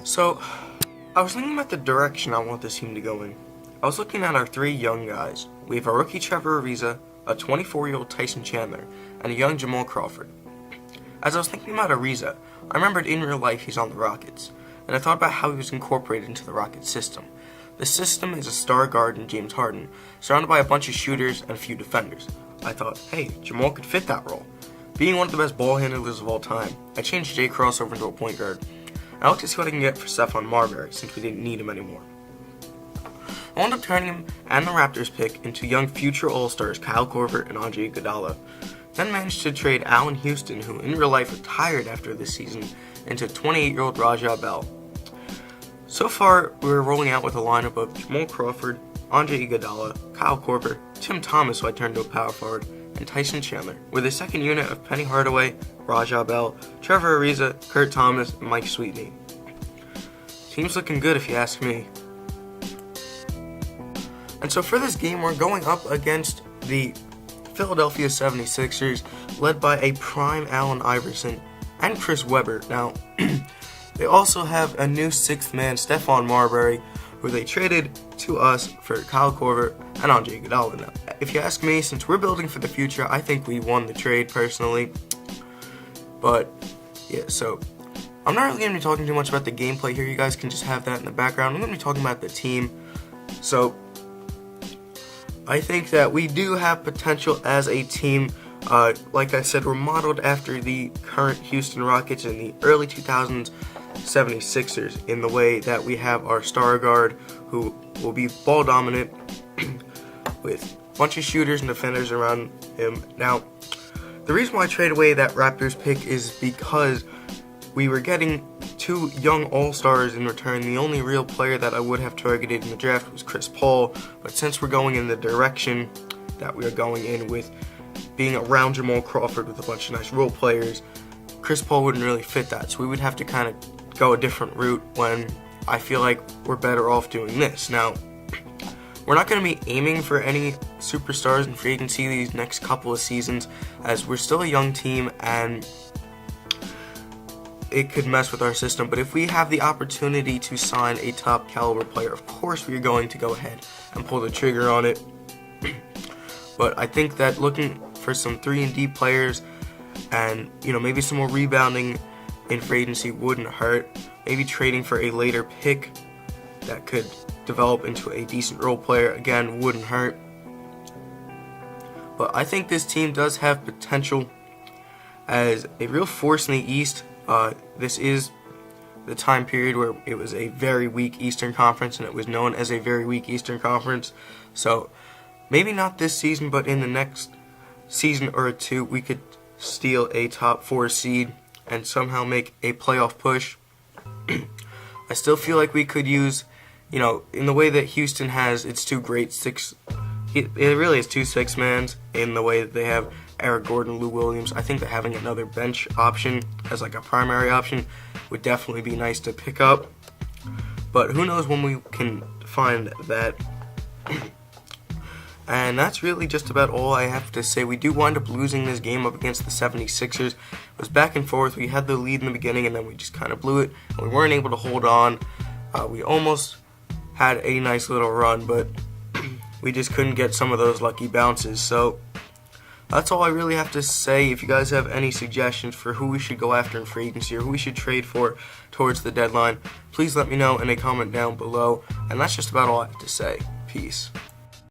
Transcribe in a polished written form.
So, I was thinking about the direction I want this team to go in. I was looking at our three young guys. We have a rookie Trevor Ariza, a 24-year-old Tyson Chandler, and a young Jamal Crawford. As I was thinking about Ariza, I remembered in real life he's on the Rockets, and I thought about how he was incorporated into the Rockets system. The system is a star guard in James Harden, surrounded by a bunch of shooters and a few defenders. I thought, hey, Jamal could fit that role. Being one of the best ball handlers of all time, I changed Jay Cross over into a point guard. I looked to see what I can get for Stephon Marbury, since we didn't need him anymore. I wound up turning him and the Raptors pick into young future All-Stars Kyle Korver and Andre Iguodala. Then managed to trade Allen Houston, who in real life retired after this season, into 28-year-old Raja Bell. So far, we're rolling out with a lineup of Jamal Crawford, Andre Iguodala, Kyle Korver, Tim Thomas, who I turned to a power forward, and Tyson Chandler, with a second unit of Penny Hardaway, Raja Bell, Trevor Ariza, Kurt Thomas, and Mike Sweetney. Team's looking good if you ask me. And so for this game, we're going up against the Philadelphia 76ers, led by a prime Allen Iverson and Chris Webber. Now, they also have a new sixth man, Stephon Marbury, who they traded to us for Kyle Korver and Andre Iguodala. Now, if you ask me, since we're building for the future, I think we won the trade personally. But, yeah, so I'm not really going to be talking too much about the gameplay here. You guys can just have that in the background. I'm going to be talking about the team. So, I think that we do have potential as a team. Like I said, we're modeled after the current Houston Rockets in the early 2000s 76ers in the way that we have our star guard who will be ball dominant with a bunch of shooters and defenders around him. Now, the reason why I traded away that Raptors pick is because we were getting two young all-stars in return. The only real player that I would have targeted in the draft was Chris Paul, but since we're going in the direction that we are going in with being around Jamal Crawford with a bunch of nice role players, Chris Paul wouldn't really fit that, so we would have to kind of go a different route when I feel like we're better off doing this. Now, we're not going to be aiming for any superstars in free agency these next couple of seasons, as we're still a young team and it could mess with our system. But if we have the opportunity to sign a top caliber player, of course we are going to go ahead and pull the trigger on it. But I think that looking for some 3-and-D players and, maybe some more rebounding in free agency wouldn't hurt. Maybe trading for a later pick that could develop into a decent role player, again, wouldn't hurt. But I think this team does have potential as a real force in the East. This is the time period where it was a very weak Eastern Conference, and it was known as a very weak Eastern Conference. So maybe not this season, but in the next season or two, we could steal a top 4 seed and somehow make a playoff push. I still feel like we could use, in the way that Houston has its two great it really is two six-mans in the way that they have Eric Gordon, Lou Williams. I think that having another bench option as like a primary option would definitely be nice to pick up. But who knows when we can find that. And that's really just about all I have to say. We do wind up losing this game up against the 76ers. It was back and forth. We had the lead in the beginning, and then we just kind of blew it. And we weren't able to hold on. We almost had a nice little run, but we just couldn't get some of those lucky bounces. So that's all I really have to say. If you guys have any suggestions for who we should go after in free agency or who we should trade for towards the deadline, please let me know in a comment down below. And that's just about all I have to say. Peace.